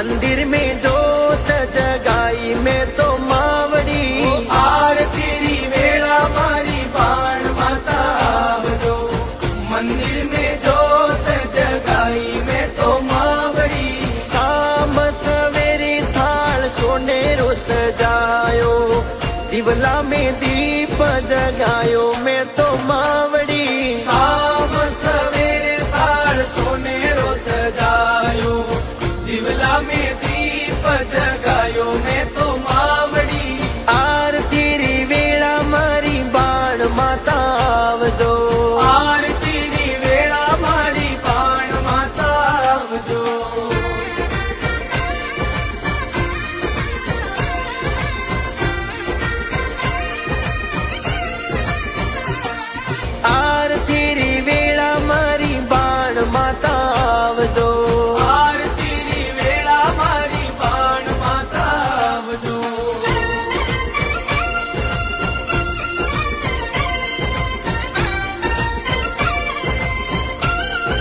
मंदिर में जोत जगाई मैं तो मावड़ी आरती री वेला मारी बाण माता आवजो मंदिर में जोत जगाई मैं तो मावड़ी शाम सवेरी थाल सोनेरो सजायो दिवला में दीप जगायो मैं तो